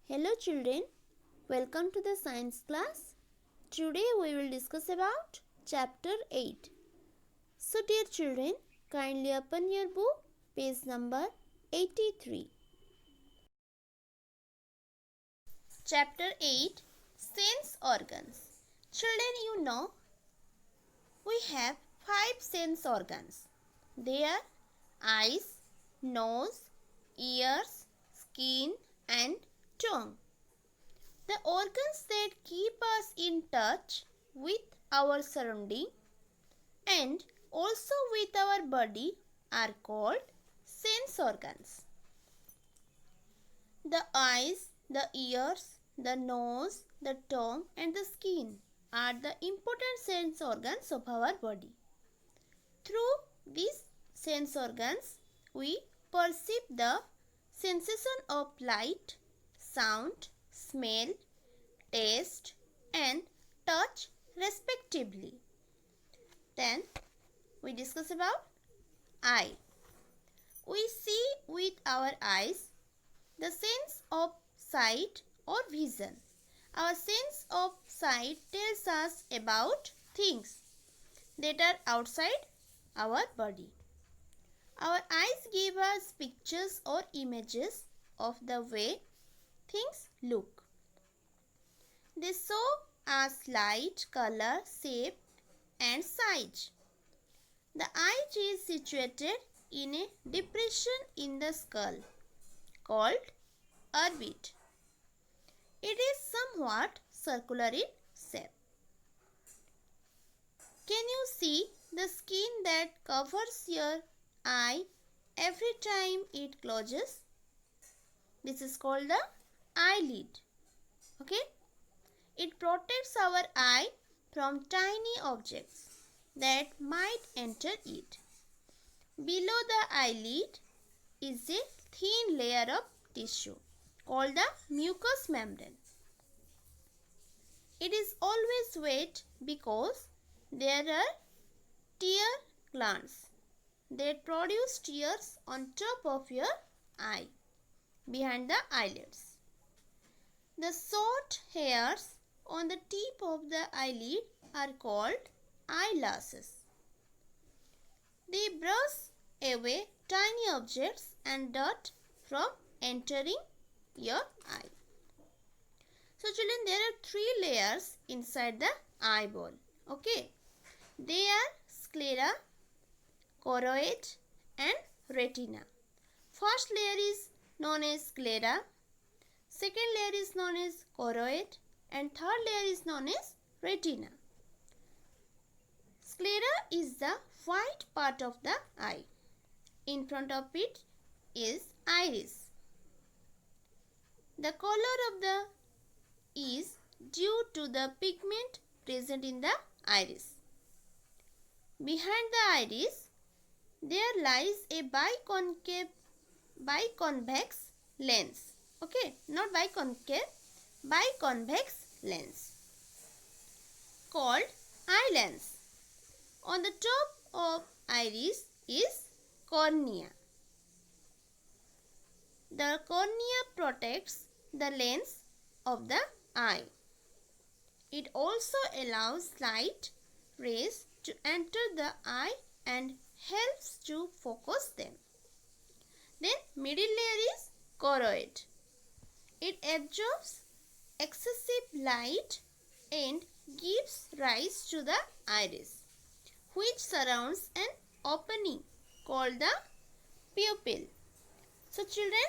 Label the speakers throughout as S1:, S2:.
S1: Hello children, welcome to the science class. Today we will discuss about chapter 8. So dear children, kindly open your book, page number 83. Chapter 8, Sense Organs. Children, you know, we have 5 sense organs. They are eyes, nose, ears, skin and tongue. The organs that keep us in touch with our surrounding and also with our body are called sense organs. The eyes, the ears, the nose, the tongue and the skin are the important sense organs of our body. Through these sense organs, we perceive the sensation of light, sound, smell, taste and touch respectively. Then we discuss about eye. We see with our eyes the sense of sight or vision. Our sense of sight tells us about things that are outside our body. Our eyes give us pictures or images of the way things look. They show us light, color, shape and size. The eye is situated in a depression in the skull called orbit. It is somewhat circular in shape. Can you see the skin that covers your eye every time it closes? This is called the eyelid. Okay? It protects our eye from tiny objects that might enter it. Below the eyelid is a thin layer of tissue called the mucous membrane. It is always wet because there are tear glands that produce tears on top of your eye behind the eyelids. The short hairs on the tip of the eyelid are called eyelashes. They brush away tiny objects and dirt from entering your eye. So children, there are 3 layers inside the eyeball. Okay. They are sclera, choroid and retina. First layer is known as sclera. Second layer is known as choroid and third layer is known as retina. Sclera is the white part of the eye. In front of it is iris. The color of the is due to the pigment present in the iris. Behind the iris, there lies a biconvex lens. Okay, not biconcave, biconvex lens called eye lens. On the top of iris is cornea. The cornea protects the lens of the eye. It also allows light rays to enter the eye and helps to focus them. Then middle layer is choroid. It absorbs excessive light and gives rise to the iris, which surrounds an opening called the pupil. So children,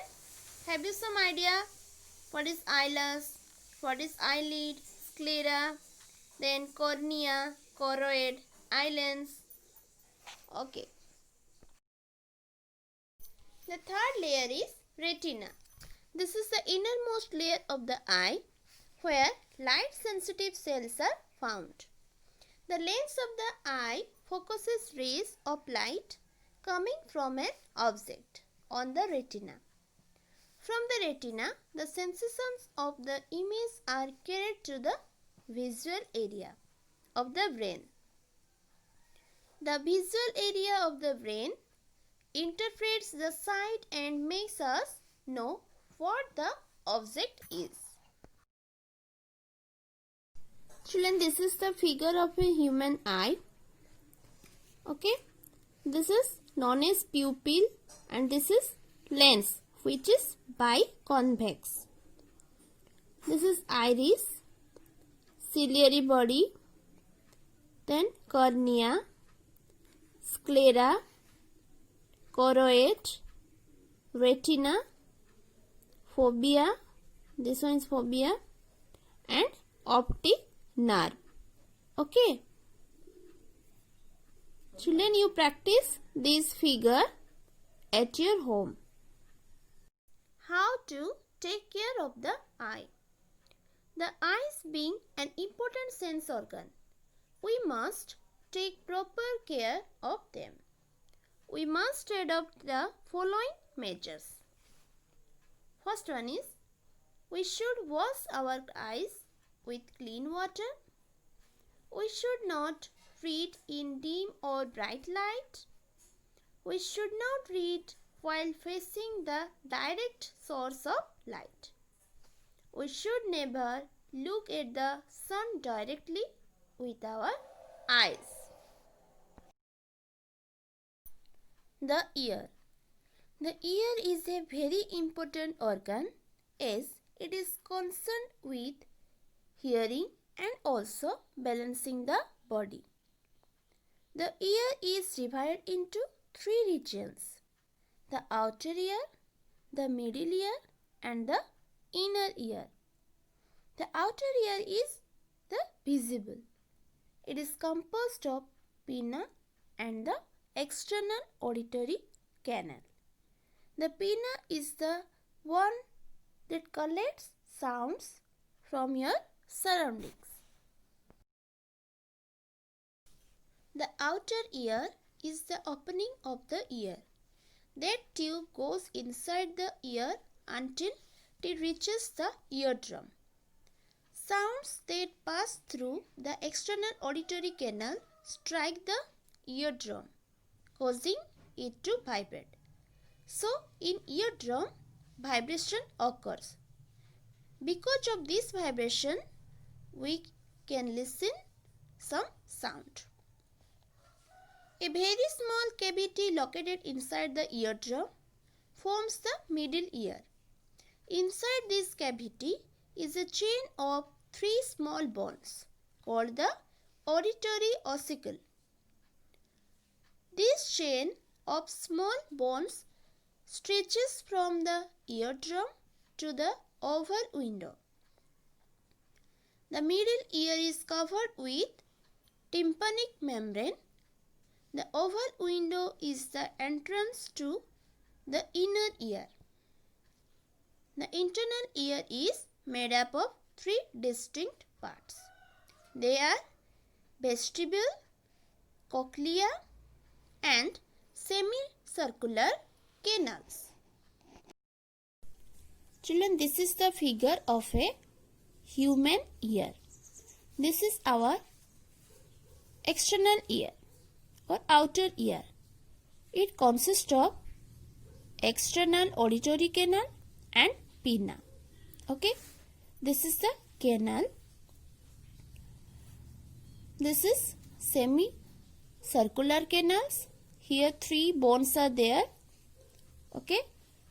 S1: have you some idea what is eyelash, what is eyelid, sclera, then cornea, choroid, eye lens? Okay. The third layer is retina. This is the innermost layer of the eye where light sensitive cells are found. The lens of the eye focuses rays of light coming from an object on the retina. From the retina, the sensations of the image are carried to the visual area of the brain. The visual area of the brain interprets the sight and makes us know what the object is. Children, this is the figure of a human eye. Okay, this is known as pupil and this is lens, which is biconvex. This is iris, ciliary body, then cornea, sclera, choroid, retina, fovea, this one is fovea, and optic nerve. Okay. Children, you practice this figure at your home. How to take care of the eye? The eyes being an important sense organ, we must take proper care of them. We must adopt the following measures. First one is, we should wash our eyes with clean water. We should not read in dim or bright light. We should not read while facing the direct source of light. We should never look at the sun directly with our eyes. The ear. The ear is a very important organ as it is concerned with hearing and also balancing the body. The ear is divided into three regions: the outer ear, the middle ear, and the inner ear. The outer ear is the visible. It is composed of pinna and the external auditory canal. The pinna is the one that collects sounds from your surroundings. The outer ear is the opening of the ear. That tube goes inside the ear until it reaches the eardrum. Sounds that pass through the external auditory canal strike the eardrum, causing it to vibrate. So, in eardrum, vibration occurs. Because of this vibration, we can listen some sound. A very small cavity located inside the eardrum forms the middle ear. Inside this cavity is a chain of three small bones called the auditory ossicle. This chain of small bones stretches from the eardrum to the oval window. The middle ear is covered with tympanic membrane. The oval window is the entrance to the inner ear. The internal ear is made up of three distinct parts. They are vestibule, cochlea, and semicircular canals. Children, this is the figure of a human ear. This is our external ear or outer ear. It consists of external auditory canal and pinna. Okay, this is the canal. This is semicircular canals. Here three bones are there. Okay,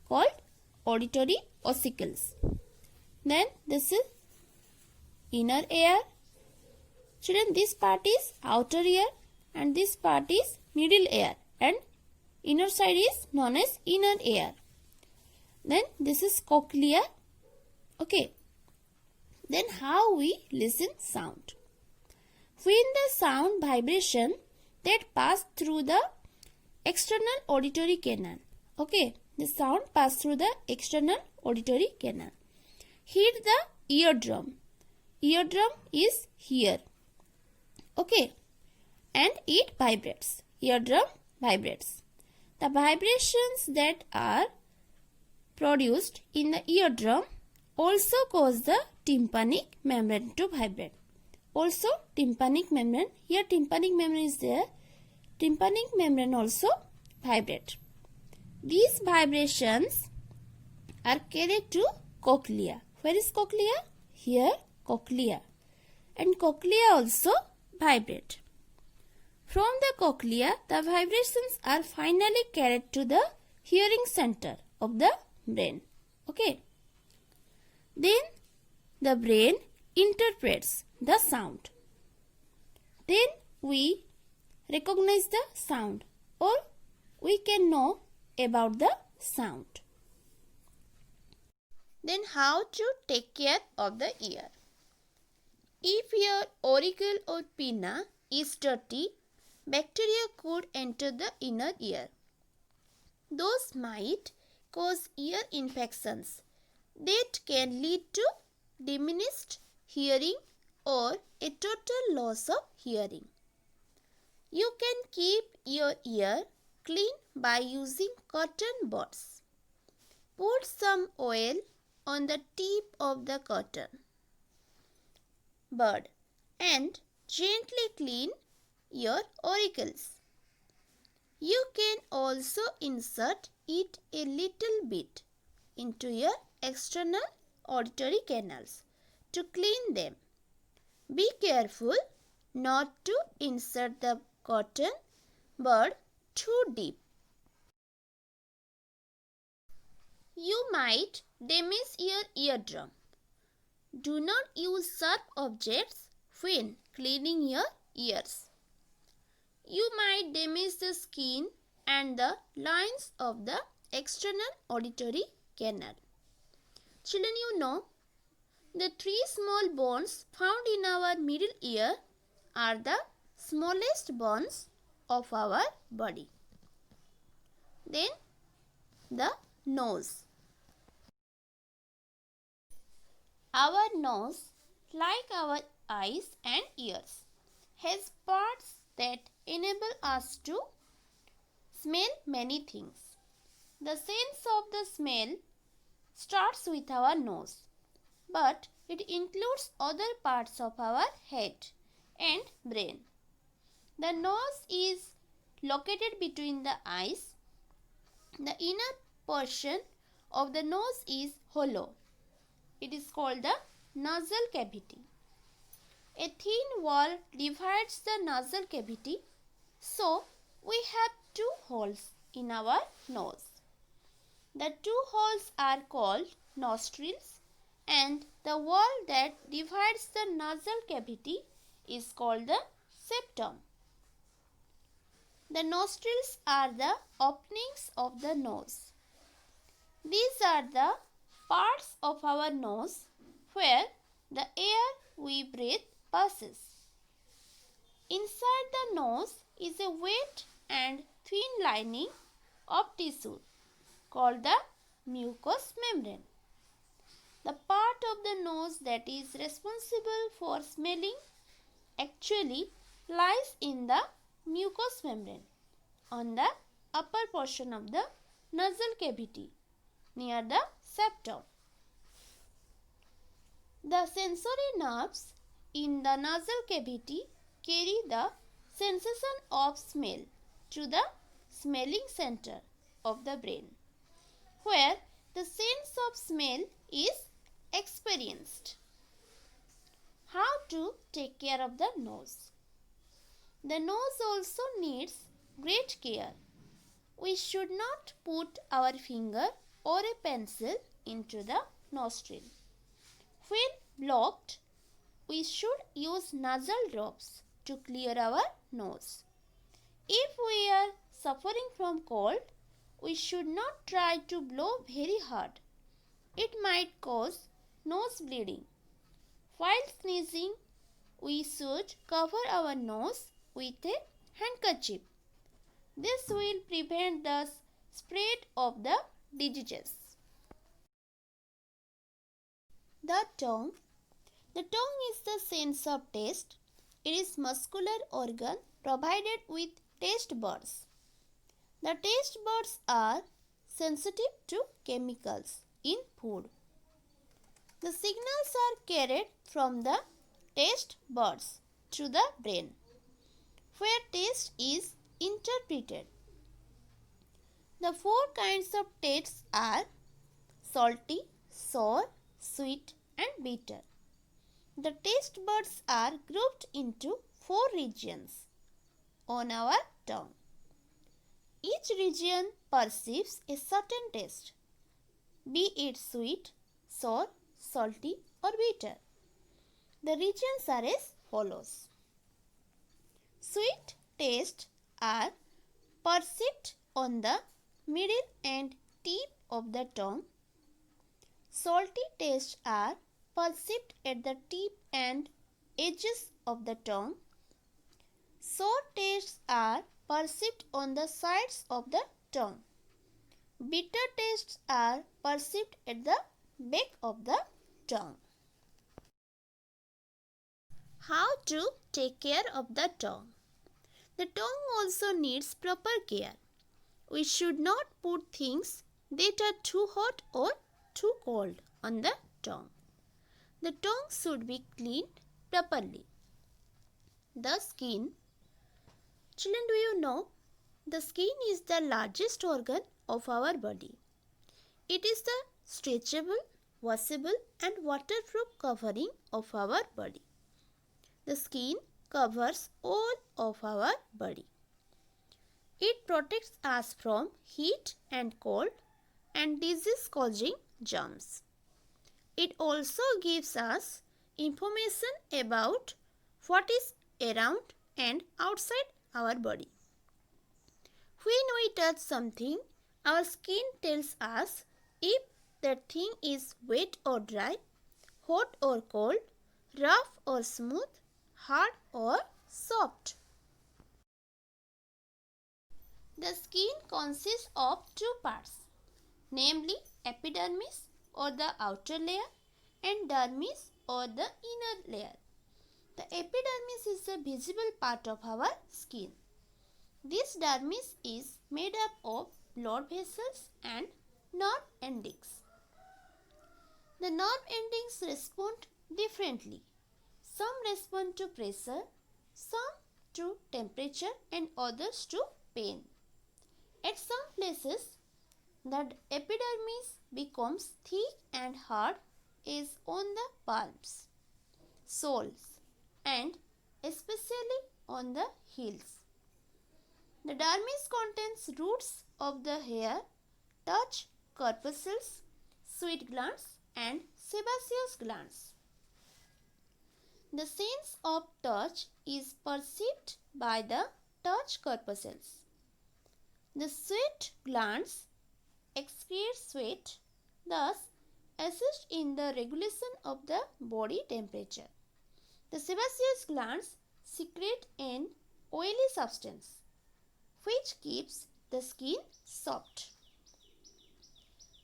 S1: called auditory ossicles. Then this is inner ear. Children, this part is outer ear and this part is middle ear and inner side is known as inner ear. Then this is cochlea. Okay. Then how we listen sound? When the sound vibration that pass through the external auditory canal. Okay. The sound pass through the external auditory canal. Hit the eardrum. Eardrum is here. Okay. And it vibrates. Eardrum vibrates. The vibrations that are produced in the eardrum also cause the tympanic membrane to vibrate. Also tympanic membrane. Here tympanic membrane is there. Tympanic membrane also vibrate. These vibrations are carried to cochlea. Where is cochlea? Here cochlea. And cochlea also vibrate. From the cochlea, the vibrations are finally carried to the hearing center of the brain. Okay. Then the brain interprets the sound. Then we recognize the sound, or we can know about the sound. Then how to take care of the ear? If your auricle or pinna is dirty, bacteria could enter the inner ear. Those might cause ear infections that can lead to diminished hearing or a total loss of hearing. You can keep your ear clean by using cotton buds. Put some oil on the tip of the cotton bud and gently clean your auricles. You can also insert it a little bit into your external auditory canals to clean them. Be careful not to insert the cotton bud too deep. You might damage your eardrum. Do not use sharp objects when cleaning your ears. You might damage the skin and the lines of the external auditory canal. Children, you know, the three small bones found in our middle ear are the smallest bones of our body. Then the nose. Our nose, like our eyes and ears, has parts that enable us to smell many things. The sense of the smell starts with our nose, but it includes other parts of our head and brain. The nose is located between the eyes. The inner portion of the nose is hollow. It is called the nasal cavity. A thin wall divides the nasal cavity, so we have two holes in our nose. The two holes are called nostrils, and the wall that divides the nasal cavity is called the septum. The nostrils are the openings of the nose. These are the parts of our nose where the air we breathe passes. Inside the nose is a wet and thin lining of tissue called the mucous membrane. The part of the nose that is responsible for smelling actually lies in the mucous membrane on the upper portion of the nasal cavity near the septum. The sensory nerves in the nasal cavity carry the sensation of smell to the smelling center of the brain, where the sense of smell is experienced. How to take care of the nose? The nose also needs great care. We should not put our finger or a pencil into the nostril. When blocked, we should use nasal drops to clear our nose. If we are suffering from cold, we should not try to blow very hard. It might cause nose bleeding. While sneezing, we should cover our nose with a handkerchief. This will prevent the spread of the diseases. The tongue. The tongue is the sense of taste. It is muscular organ provided with taste buds. The taste buds are sensitive to chemicals in food. The signals are carried from the taste buds to the brain, where taste is interpreted. The four kinds of tastes are salty, sour, sweet and bitter. The taste buds are grouped into 4 regions on our tongue. Each region perceives a certain taste, be it sweet, sour, salty or bitter. The regions are as follows. Sweet tastes are perceived on the middle and tip of the tongue. Salty tastes are perceived at the tip and edges of the tongue. Sour tastes are perceived on the sides of the tongue. Bitter tastes are perceived at the back of the tongue. How to take care of the tongue? The tongue also needs proper care. We should not put things that are too hot or too cold on the tongue. The tongue should be cleaned properly. The skin. Children, do you know the skin is the largest organ of our body. It is the stretchable, washable and waterproof covering of our body. The skin covers all of our body. It protects us from heat and cold and disease-causing germs. It also gives us information about what is around and outside our body. When we touch something, our skin tells us if that thing is wet or dry, hot or cold, rough or smooth, hard or soft. The skin consists of 2 parts, namely epidermis or the outer layer and dermis or the inner layer. The epidermis is the visible part of our skin. This dermis is made up of blood vessels and nerve endings. The nerve endings respond differently. Some respond to pressure, some to temperature and others to pain. At some places, the epidermis becomes thick and hard as on the palms, soles and especially on the heels. The dermis contains roots of the hair, touch corpuscles, sweat glands and sebaceous glands. The sense of touch is perceived by the touch corpuscles. The sweat glands excrete sweat, thus assist in the regulation of the body temperature. The sebaceous glands secrete an oily substance which keeps the skin soft.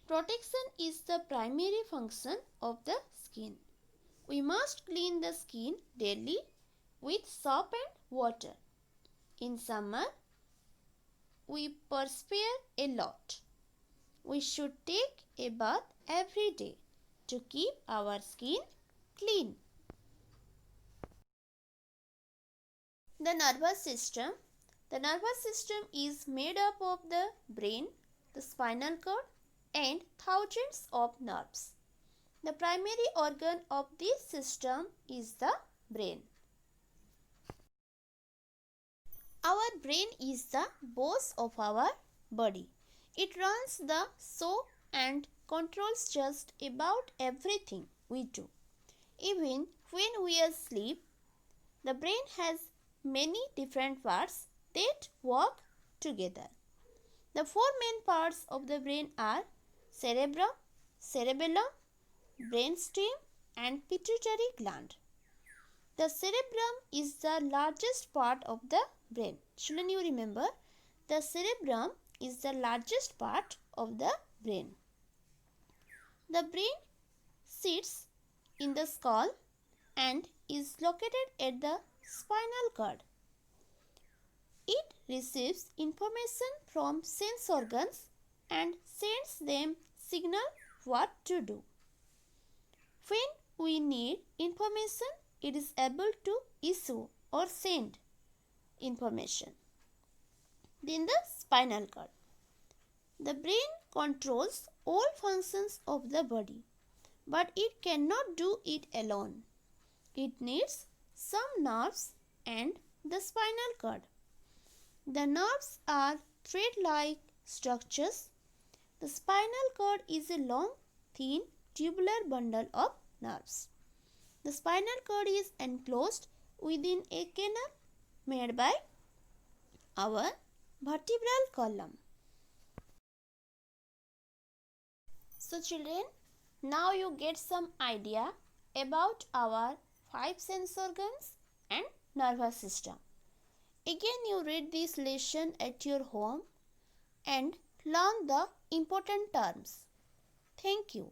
S1: Protection is the primary function of the skin. We must clean the skin daily with soap and water. In summer, we perspire a lot. We should take a bath every day to keep our skin clean. The nervous system. The nervous system is made up of the brain, the spinal cord and thousands of nerves. The primary organ of this system is the brain. Our brain is the boss of our body. It runs the show and controls just about everything we do. Even when we are asleep, the brain has many different parts that work together. The 4 main parts of the brain are cerebrum, cerebellum, brainstem and pituitary gland. The cerebrum is the largest part of the brain. Children, you remember, the cerebrum is the largest part of the brain. The brain sits in the skull and is located at the spinal cord. It receives information from sense organs and sends them signal what to do. When we need information, it is able to issue or send information. Then the spinal cord. The brain controls all functions of the body. but it cannot do it alone. It needs some nerves and the spinal cord. The nerves are thread-like structures. The spinal cord is a long, thin, tubular bundle of nerves. The spinal cord is enclosed within a canal made by our vertebral column. So children, now you get some idea about our 5 sense organs and nervous system. Again you read this lesson at your home and learn the important terms. Thank you.